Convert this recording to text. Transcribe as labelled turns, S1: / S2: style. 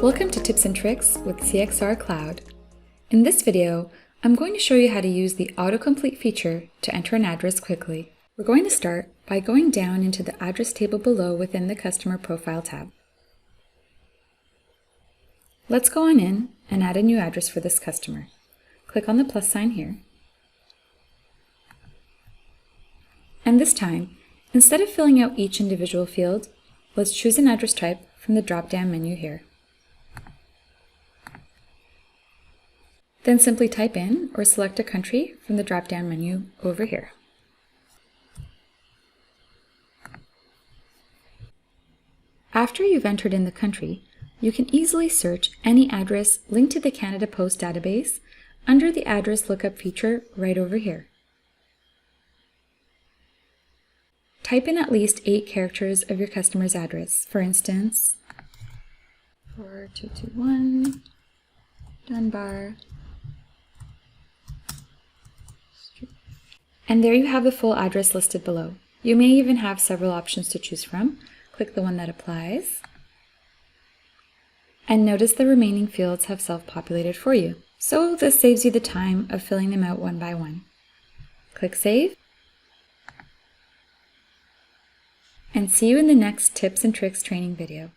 S1: Welcome to Tips and Tricks with CXR Cloud. In this video, I'm going to show you how to use the Autocomplete feature to enter an address quickly. We're going to start by going down into the address table below within the Customer Profile tab. Let's go on in and add a new address for this customer. Click on the plus sign here. And this time, instead of filling out each individual field, let's choose an address type from the drop-down menu here. Then simply type in or select a country from the drop-down menu over here. After you've entered in the country, you can easily search any address linked to the Canada Post database under the address lookup feature right over here. Type in at least 8 characters of your customer's address. For instance, 4221 Dunbar Street. And there you have the full address listed below. You may even have several options to choose from. Click the one that applies. And notice the remaining fields have self-populated for you. So this saves you the time of filling them out one by one. Click Save. And see you in the next Tips and Tricks training video.